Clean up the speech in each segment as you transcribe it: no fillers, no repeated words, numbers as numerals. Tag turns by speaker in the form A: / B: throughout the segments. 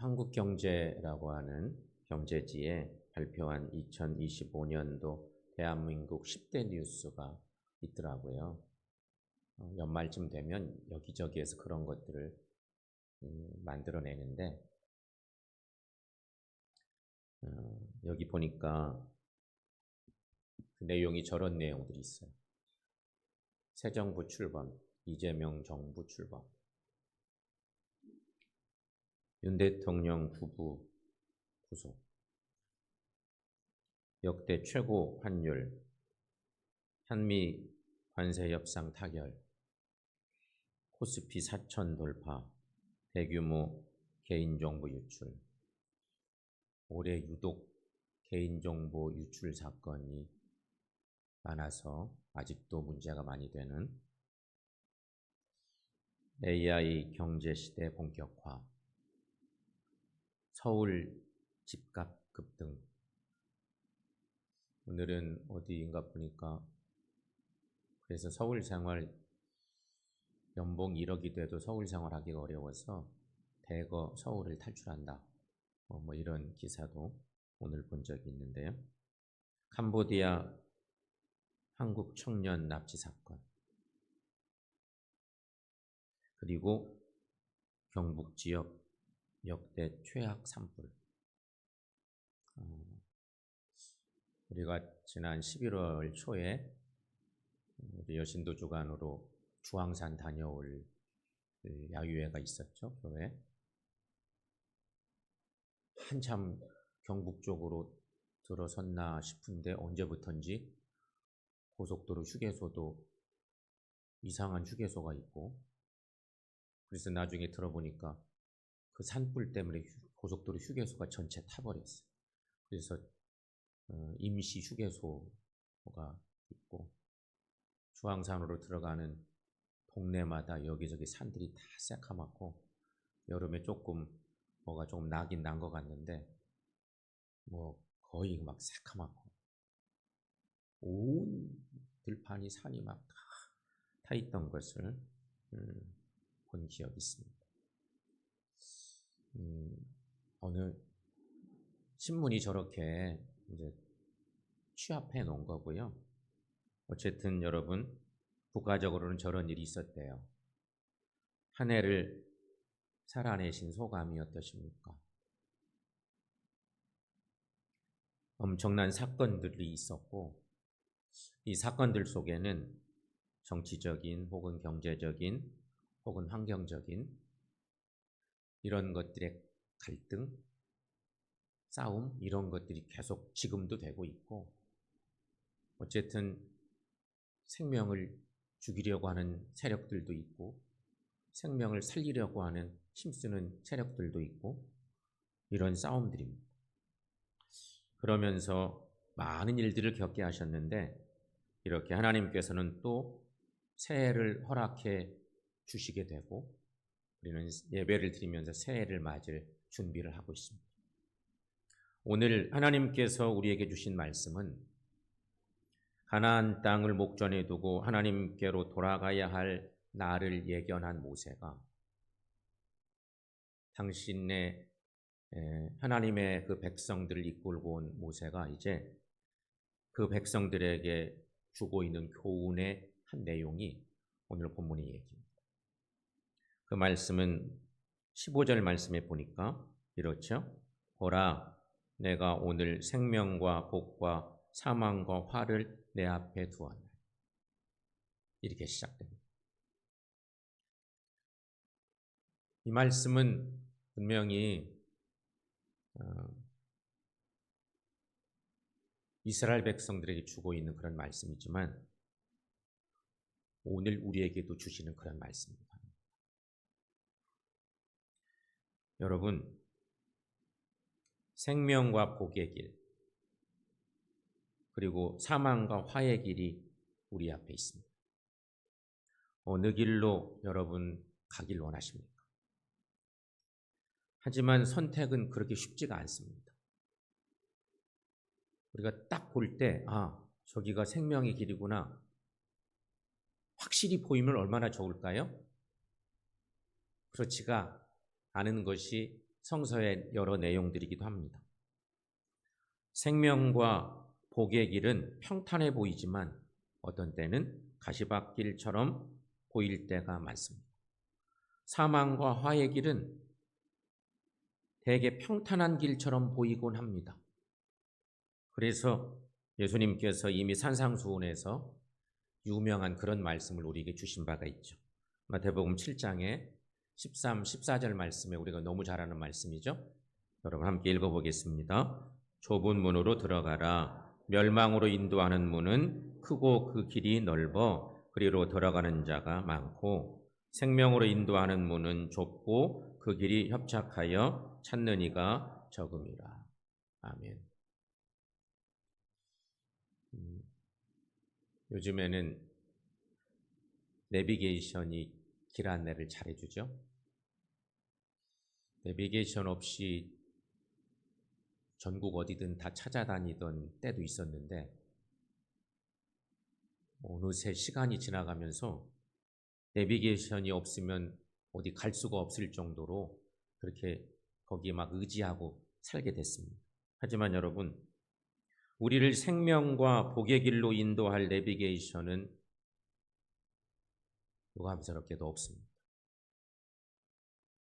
A: 한국경제라고 하는 경제지에 발표한 2025년도 대한민국 10대 뉴스가 있더라고요. 연말쯤 되면 여기저기에서 그런 것들을 만들어내는데 여기 보니까 그 내용이 저런 내용들이 있어요. 새 정부 출범, 이재명 정부 출범, 윤 대통령 부부 구속, 역대 최고 환율, 한미 관세 협상 타결, 코스피 4천 돌파, 대규모 개인정보 유출. 올해 유독 개인정보 유출 사건이 많아서 아직도 문제가 많이 되는 AI 경제시대 본격화, 서울 집값 급등. 오늘은 어디인가 보니까 그래서 서울 생활 연봉 1억이 돼도 서울 생활하기가 어려워서 대거 서울을 탈출한다. 뭐 이런 기사도 오늘 본 적이 있는데요. 캄보디아 한국 청년 납치 사건, 그리고 경북 지역 역대 최악 산불. 우리가 지난 11월 초에 우리 여신도 주관으로 주황산 다녀올 야유회가 있었죠, 교회. 한참 경북 쪽으로 들어섰나 싶은데 언제부턴지 고속도로 휴게소도 이상한 휴게소가 있고, 그래서 나중에 들어보니까 그 산불 때문에 고속도로 휴게소가 전체 타버렸어요. 그래서 임시 휴게소가 있고, 주황산으로 들어가는 동네마다 여기저기 산들이 다 새카맣고, 여름에 뭐가 조금 나긴 난 것 같는데 뭐 거의 막 새카맣고 온 들판이 산이 막 타 있던 것을 본 기억이 있습니다. 어느 신문이 저렇게 이제 취합해 놓은 거고요. 어쨌든 여러분, 부가적으로는 저런 일이 있었대요. 한 해를 살아내신 소감이 어떠십니까? 엄청난 사건들이 있었고, 이 사건들 속에는 정치적인 혹은 경제적인 혹은 환경적인 이런 것들의 갈등, 싸움, 이런 것들이 계속 지금도 되고 있고, 어쨌든 생명을 죽이려고 하는 세력들도 있고, 생명을 살리려고 하는 힘쓰는 세력들도 있고, 이런 싸움들입니다. 그러면서 많은 일들을 겪게 하셨는데, 이렇게 하나님께서는 또 새해를 허락해 주시게 되고, 우리는 예배를 드리면서 새해를 맞을 준비를 하고 있습니다. 오늘 하나님께서 우리에게 주신 말씀은 가나안 땅을 목전에 두고 하나님께로 돌아가야 할 나를 예견한 모세가 당신의 하나님의 그 백성들을 이끌고 온 모세가 이제 그 백성들에게 주고 있는 교훈의 한 내용이 오늘 본문의 얘기입니다. 그 말씀은 15절 말씀에 보니까 이렇죠. 보라, 내가 오늘 생명과 복과 사망과 화를 내 앞에 두었네. 이렇게 시작됩니다. 이 말씀은 분명히 이스라엘 백성들에게 주고 있는 그런 말씀이지만 오늘 우리에게도 주시는 그런 말씀입니다. 여러분, 생명과 복의 길, 그리고 사망과 화의 길이 우리 앞에 있습니다. 어느 길로 여러분 가길 원하십니까? 하지만 선택은 그렇게 쉽지가 않습니다. 우리가 딱 볼 때, 저기가 생명의 길이구나, 확실히 보이면 얼마나 좋을까요? 그렇지가 않은 것이 성서의 여러 내용들이기도 합니다. 생명과 복의 길은 평탄해 보이지만 어떤 때는 가시밭길처럼 보일 때가 많습니다. 사망과 화의 길은 대개 평탄한 길처럼 보이곤 합니다. 그래서 예수님께서 이미 산상수훈에서 유명한 그런 말씀을 우리에게 주신 바가 있죠. 마태복음 7장에 13, 14절 말씀에 우리가 너무 잘 아는 말씀이죠. 여러분 함께 읽어보겠습니다. 좁은 문으로 들어가라. 멸망으로 인도하는 문은 크고 그 길이 넓어 그리로 들어가는 자가 많고 생명으로 인도하는 문은 좁고 그 길이 협착하여 찾는 이가 적음이라. 아멘. 요즘에는 내비게이션이 길 안내를 잘해주죠. 내비게이션 없이 전국 어디든 다 찾아다니던 때도 있었는데 어느새 시간이 지나가면서 내비게이션이 없으면 어디 갈 수가 없을 정도로 그렇게 거기에 막 의지하고 살게 됐습니다. 하지만 여러분, 우리를 생명과 복의 길로 인도할 내비게이션은 유감스럽게도 없습니다.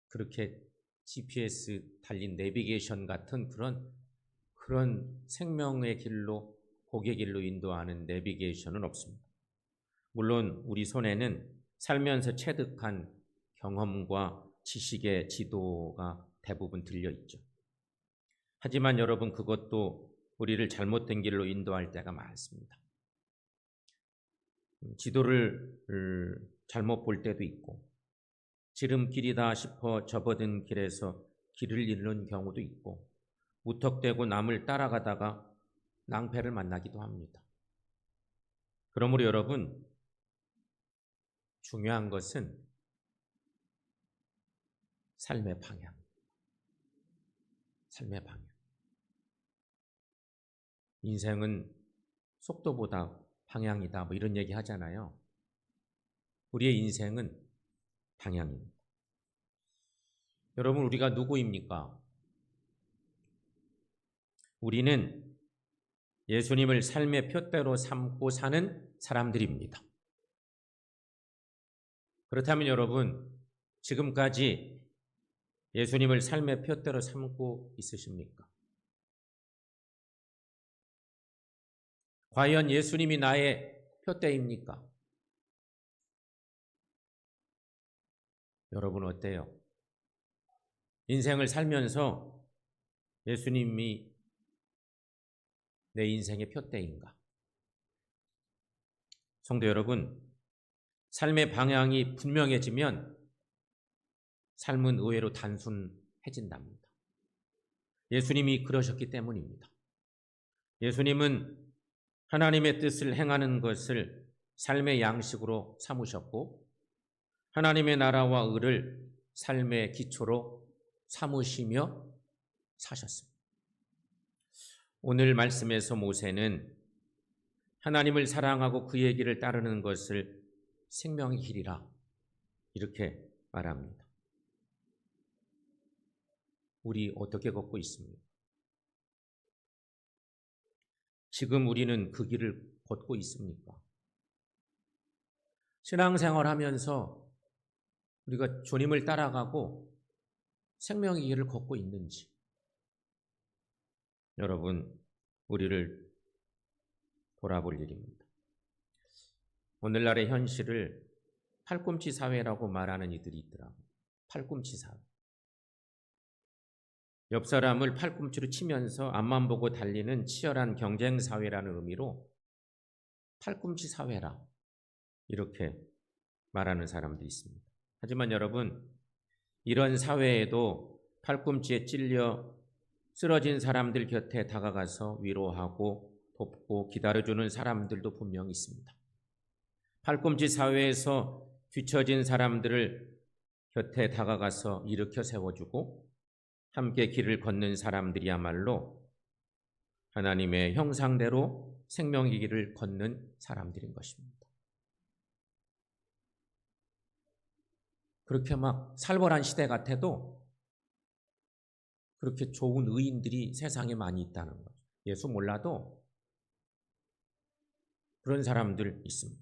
A: 그렇게 GPS 달린 내비게이션 같은 그런 생명의 길로 복의 길로 인도하는 내비게이션은 없습니다. 물론 우리 손에는 살면서 체득한 경험과 지식의 지도가 대부분 들려 있죠. 하지만 여러분, 그것도 우리를 잘못된 길로 인도할 때가 많습니다. 지도를 잘못 볼 때도 있고 지름길이다 싶어 접어든 길에서 길을 잃는 경우도 있고 무턱대고 남을 따라가다가 낭패를 만나기도 합니다. 그러므로 여러분, 중요한 것은 삶의 방향. 삶의 방향. 인생은 속도보다 방향이다, 뭐 이런 얘기 하잖아요. 우리의 인생은 방향입니다. 여러분, 우리가 누구입니까? 우리는 예수님을 삶의 표대로 삼고 사는 사람들입니다. 그렇다면 여러분, 지금까지 예수님을 삶의 표대로 삼고 있으십니까? 과연 예수님이 나의 표대입니까? 여러분 어때요? 인생을 살면서 예수님이 내 인생의 표대인가? 성도 여러분, 삶의 방향이 분명해지면 삶은 의외로 단순해진답니다. 예수님이 그러셨기 때문입니다. 예수님은 하나님의 뜻을 행하는 것을 삶의 양식으로 삼으셨고 하나님의 나라와 의를 삶의 기초로 삼으시며 사셨습니다. 오늘 말씀에서 모세는 하나님을 사랑하고 그의 길을 따르는 것을 생명의 길이라 이렇게 말합니다. 우리 어떻게 걷고 있습니까? 지금 우리는 그 길을 걷고 있습니까? 신앙생활 하면서 우리가 주님을 따라가고 생명의 길을 걷고 있는지 여러분, 우리를 돌아볼 일입니다. 오늘날의 현실을 팔꿈치 사회라고 말하는 이들이 있더라고요. 팔꿈치 사회. 옆 사람을 팔꿈치로 치면서 앞만 보고 달리는 치열한 경쟁 사회라는 의미로 팔꿈치 사회라 이렇게 말하는 사람도 있습니다. 하지만 여러분, 이런 사회에도 팔꿈치에 찔려 쓰러진 사람들 곁에 다가가서 위로하고 돕고 기다려주는 사람들도 분명히 있습니다. 팔꿈치 사회에서 뒤처진 사람들을 곁에 다가가서 일으켜 세워주고 함께 길을 걷는 사람들이야말로 하나님의 형상대로 생명의 길을 걷는 사람들인 것입니다. 그렇게 막 살벌한 시대 같아도 그렇게 좋은 의인들이 세상에 많이 있다는 거죠. 예수 몰라도 그런 사람들 있습니다.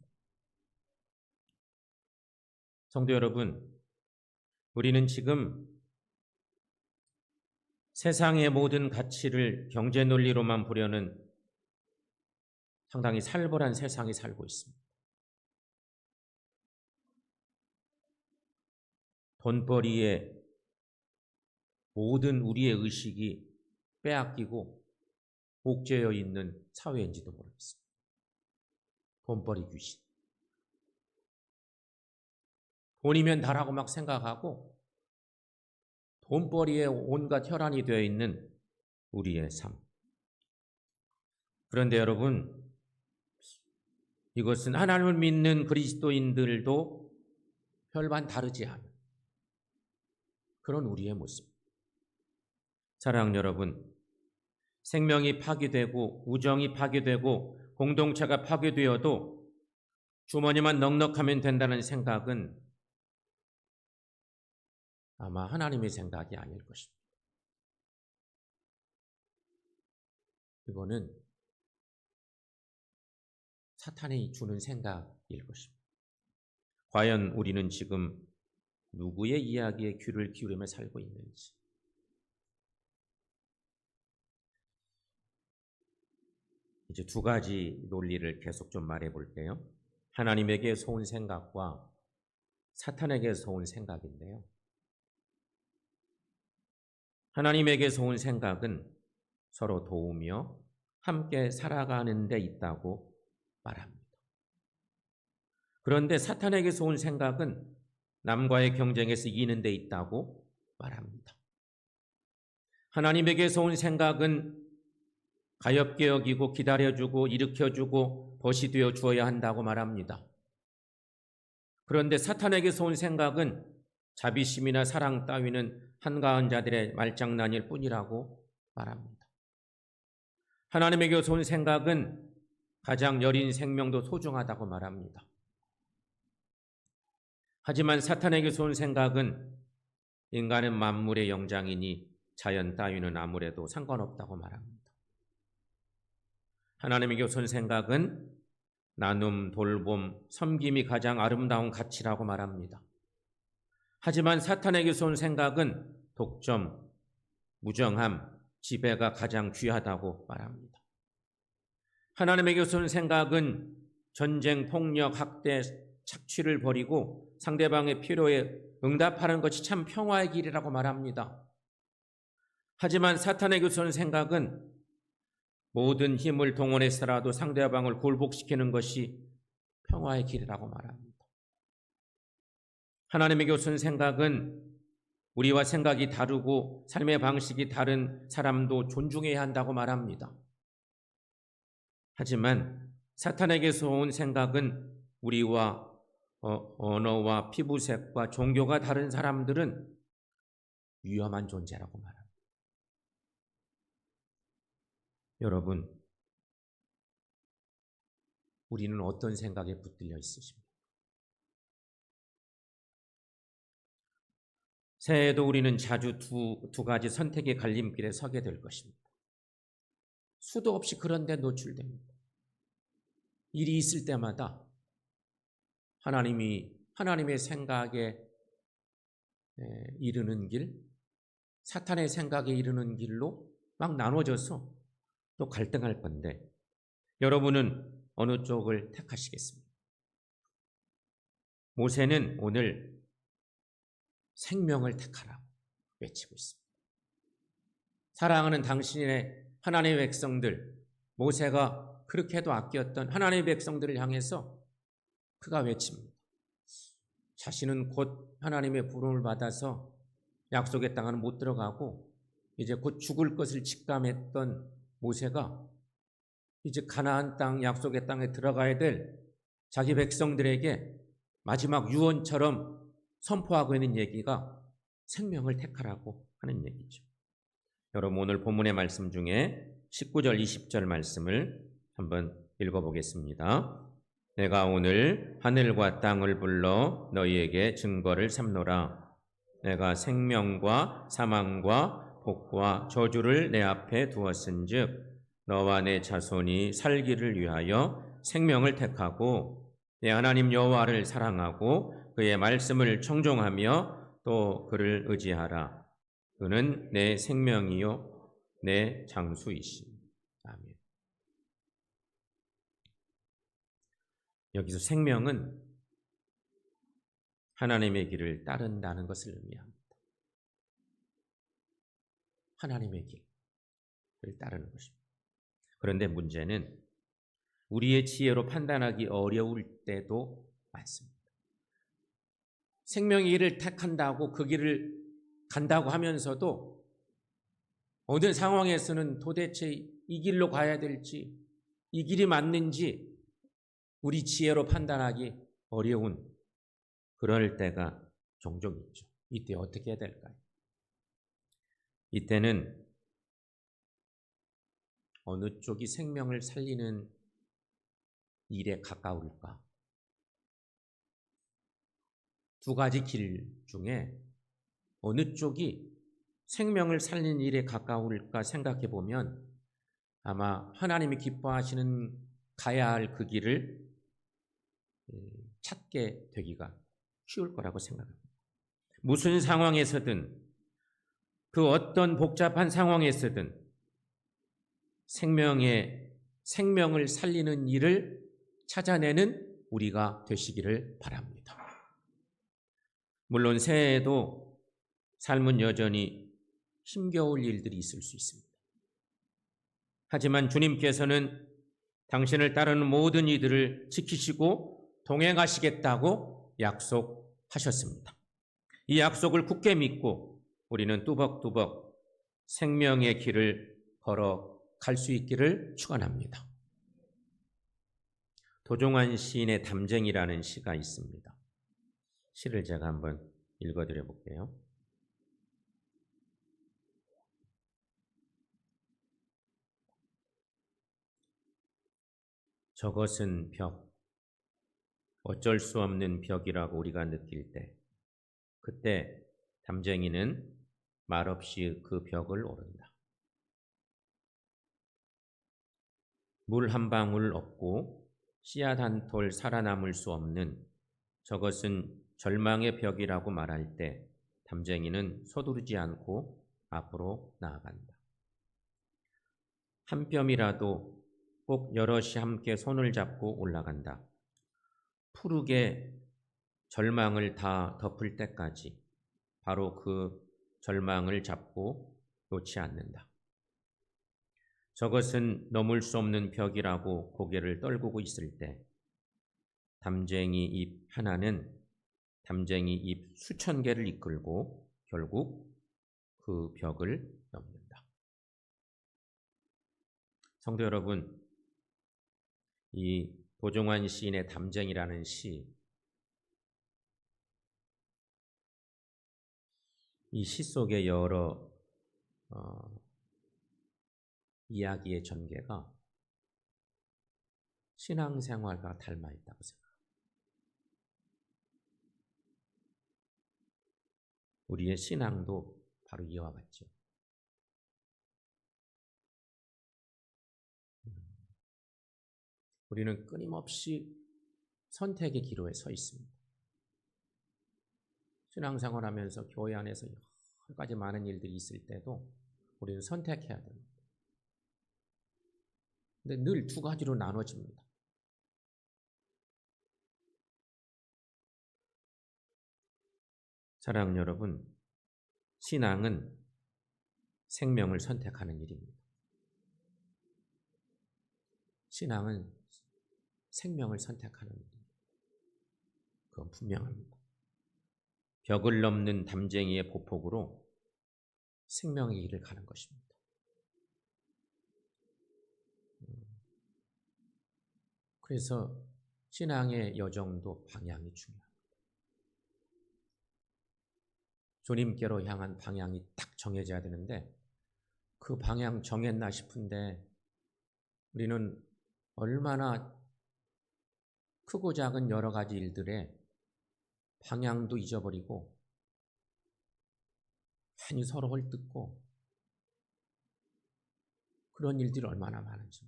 A: 성도 여러분, 우리는 지금 세상의 모든 가치를 경제 논리로만 보려는 상당히 살벌한 세상에 살고 있습니다. 돈벌이에 모든 우리의 의식이 빼앗기고 옥죄어 있는 사회인지도 모르겠습니다. 돈벌이 귀신. 돈이면 다라고 막 생각하고 돈벌이에 온갖 혈안이 되어 있는 우리의 삶. 그런데 여러분, 이것은 하나님을 믿는 그리스도인들도 별반 다르지 않은 그런 우리의 모습. 사랑하는 여러분, 생명이 파괴되고 우정이 파괴되고 공동체가 파괴되어도 주머니만 넉넉하면 된다는 생각은 아마 하나님의 생각이 아닐 것입니다. 이거는 사탄이 주는 생각일 것입니다. 과연 우리는 지금 누구의 이야기에 귀를 기울이며 살고 있는지. 이제 두 가지 논리를 계속 좀 말해 볼게요. 하나님에게서 온 생각과 사탄에게서 온 생각인데요. 하나님에게서 온 생각은 서로 도우며 함께 살아가는 데 있다고 말합니다. 그런데 사탄에게서 온 생각은 남과의 경쟁에서 이기는 데 있다고 말합니다. 하나님에게서 온 생각은 가엾게 여기고 기다려주고 일으켜주고 벗이 되어 주어야 한다고 말합니다. 그런데 사탄에게서 온 생각은 자비심이나 사랑 따위는 한가한 자들의 말장난일 뿐이라고 말합니다. 하나님에게서 온 생각은 가장 여린 생명도 소중하다고 말합니다. 하지만 사탄에게서 온 생각은 인간은 만물의 영장이니 자연 따위는 아무래도 상관없다고 말합니다. 하나님에게서 온 생각은 나눔, 돌봄, 섬김이 가장 아름다운 가치라고 말합니다. 하지만 사탄에게서 온 생각은 독점, 무정함, 지배가 가장 귀하다고 말합니다. 하나님에게서 온 생각은 전쟁, 폭력, 학대, 착취를 벌이고 상대방의 필요에 응답하는 것이 참 평화의 길이라고 말합니다. 하지만 사탄에게서 온 생각은 모든 힘을 동원해서라도 상대방을 굴복시키는 것이 평화의 길이라고 말합니다. 하나님에게서 온 생각은 우리와 생각이 다르고 삶의 방식이 다른 사람도 존중해야 한다고 말합니다. 하지만 사탄에게서 온 생각은 우리와 언어와 피부색과 종교가 다른 사람들은 위험한 존재라고 말합니다. 여러분, 우리는 어떤 생각에 붙들려 있으십니까? 새해에도 우리는 자주 두 가지 선택의 갈림길에 서게 될 것입니다. 수도 없이 그런 데 노출됩니다. 일이 있을 때마다 하나님의 생각에 이르는 길, 사탄의 생각에 이르는 길로 막 나눠져서 또 갈등할 건데 여러분은 어느 쪽을 택하시겠습니까? 모세는 오늘 생명을 택하라고 외치고 있습니다. 사랑하는 당신의 하나님의 백성들, 모세가 그렇게도 아꼈던 하나님의 백성들을 향해서 그가 외칩니다. 자신은 곧 하나님의 부름을 받아서 약속의 땅은 못 들어가고 이제 곧 죽을 것을 직감했던 모세가 이제 가나안 땅, 약속의 땅에 들어가야 될 자기 백성들에게 마지막 유언처럼 선포하고 있는 얘기가 생명을 택하라고 하는 얘기죠. 여러분, 오늘 본문의 말씀 중에 19절, 20절 말씀을 한번 읽어보겠습니다. 내가 오늘 하늘과 땅을 불러 너희에게 증거를 삼노라. 내가 생명과 사망과 복과 저주를 내 앞에 두었은즉 너와 내 자손이 살기를 위하여 생명을 택하고 내 하나님 여호와를 사랑하고 그의 말씀을 청종하며 또 그를 의지하라. 그는 내 생명이요 내 장수이시니. 아멘. 여기서 생명은 하나님의 길을 따른다는 것을 의미합니다. 하나님의 길을 따르는 것입니다. 그런데 문제는 우리의 지혜로 판단하기 어려울 때도 많습니다. 생명의 길을 택한다고 그 길을 간다고 하면서도 어느 상황에서는 도대체 이 길로 가야 될지, 이 길이 맞는지 우리 지혜로 판단하기 어려운 그럴 때가 종종 있죠. 이때 어떻게 해야 될까요? 이때는 어느 쪽이 생명을 살리는 일에 가까울까? 두 가지 길 중에 어느 쪽이 생명을 살리는 일에 가까울까 생각해 보면 아마 하나님이 기뻐하시는 가야 할 그 길을 찾게 되기가 쉬울 거라고 생각합니다. 무슨 상황에서든 그 어떤 복잡한 상황에서든 생명을 살리는 일을 찾아내는 우리가 되시기를 바랍니다. 물론 새해에도 삶은 여전히 힘겨울 일들이 있을 수 있습니다. 하지만 주님께서는 당신을 따르는 모든 이들을 지키시고 동행하시겠다고 약속하셨습니다. 이 약속을 굳게 믿고 우리는 뚜벅뚜벅 생명의 길을 걸어갈 수 있기를 축원합니다. 도종환 시인의 담쟁이라는 시가 있습니다. 시를 제가 한번 읽어드려 볼게요. 저것은 벽, 어쩔 수 없는 벽이라고 우리가 느낄 때, 그때 담쟁이는 말없이 그 벽을 오른다. 물 한 방울 없고 씨앗 한 톨 살아남을 수 없는 저것은 절망의 벽이라고 말할 때 담쟁이는 서두르지 않고 앞으로 나아간다. 한 뼘이라도 꼭 여럿이 함께 손을 잡고 올라간다. 푸르게 절망을 다 덮을 때까지 바로 그 절망을 잡고 놓지 않는다. 저것은 넘을 수 없는 벽이라고 고개를 떨구고 있을 때 담쟁이 잎 하나는 담쟁이 잎 수천 개를 이끌고 결국 그 벽을 넘는다. 성도 여러분, 이 도종환 시인의 담쟁이라는 시, 이 시 속의 여러 이야기의 전개가 신앙생활과 닮아 있다고 생각합니다. 우리의 신앙도 바로 이와 같죠. 우리는 끊임없이 선택의 기로에 서 있습니다. 신앙생활하면서 교회 안에서 여러 가지 많은 일들이 있을 때도 우리는 선택해야 됩니다. 근데 늘 두 가지로 나눠집니다. 사랑하는 여러분, 신앙은 생명을 선택하는 일입니다. 신앙은 생명을 선택하는 일입니다. 그건 분명합니다. 벽을 넘는 담쟁이의 보폭으로 생명의 길을 가는 것입니다. 그래서 신앙의 여정도 방향이 중요합니다. 주님께로 향한 방향이 딱 정해져야 되는데 그 방향 정했나 싶은데 우리는 얼마나 크고 작은 여러 가지 일들에 방향도 잊어버리고 많이 서로 헐뜯고 그런 일들이 얼마나 많은지.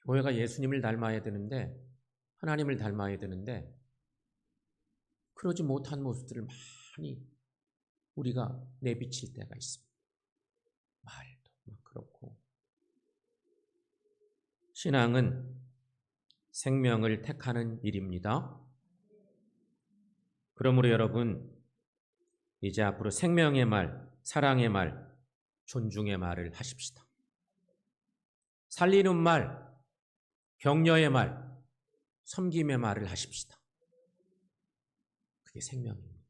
A: 교회가 예수님을 닮아야 되는데, 하나님을 닮아야 되는데 그러지 못한 모습들을 많이 우리가 내비칠 때가 있습니다. 말도 막 그렇고. 신앙은 생명을 택하는 일입니다. 그러므로 여러분, 이제 앞으로 생명의 말, 사랑의 말, 존중의 말을 하십시다. 살리는 말, 격려의 말, 섬김의 말을 하십시다. 그게 생명입니다.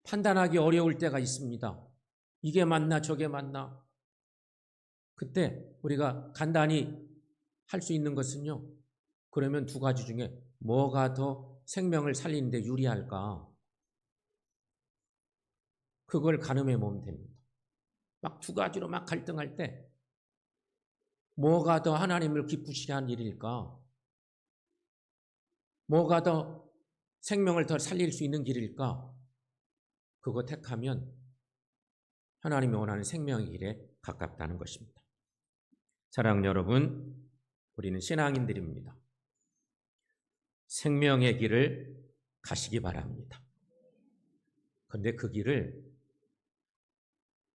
A: 판단하기 어려울 때가 있습니다. 이게 맞나 저게 맞나. 그때 우리가 간단히 할 수 있는 것은요, 그러면 두 가지 중에 뭐가 더 생명을 살리는 데 유리할까? 그걸 가늠해 보면 됩니다. 막 두 가지로 막 갈등할 때 뭐가 더 하나님을 기쁘시게 한 일일까? 뭐가 더 생명을 더 살릴 수 있는 길일까? 그거 택하면 하나님이 원하는 생명의 길에 가깝다는 것입니다. 사랑하는 여러분, 우리는 신앙인들입니다. 생명의 길을 가시기 바랍니다. 그런데 그 길을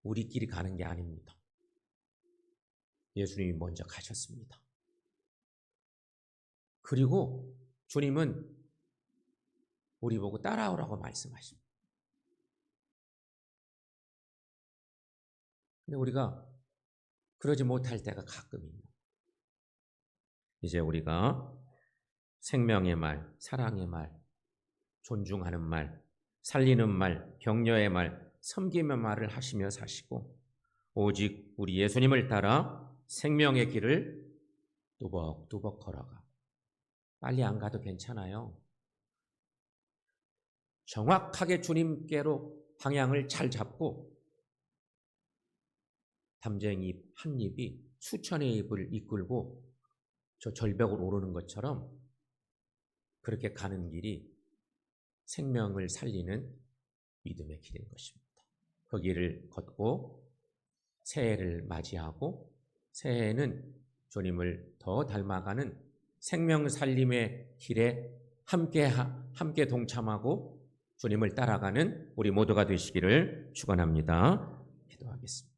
A: 우리끼리 가는 게 아닙니다. 예수님이 먼저 가셨습니다. 그리고 주님은 우리 보고 따라오라고 말씀하십니다. 근데 우리가 그러지 못할 때가 가끔 있는. 이제 우리가 생명의 말, 사랑의 말, 존중하는 말, 살리는 말, 격려의 말, 섬김의 말을 하시며 사시고 오직 우리 예수님을 따라 생명의 길을 뚜벅뚜벅 걸어가. 빨리 안 가도 괜찮아요. 정확하게 주님께로 방향을 잘 잡고 담쟁이 한 잎이 수천의 잎을 이끌고 저 절벽을 오르는 것처럼 그렇게 가는 길이 생명을 살리는 믿음의 길인 것입니다. 그 길을 걷고 새해를 맞이하고 새해에는 주님을 더 닮아가는 생명 살림의 길에 함께 동참하고 주님을 따라가는 우리 모두가 되시기를 축원합니다. 기도하겠습니다.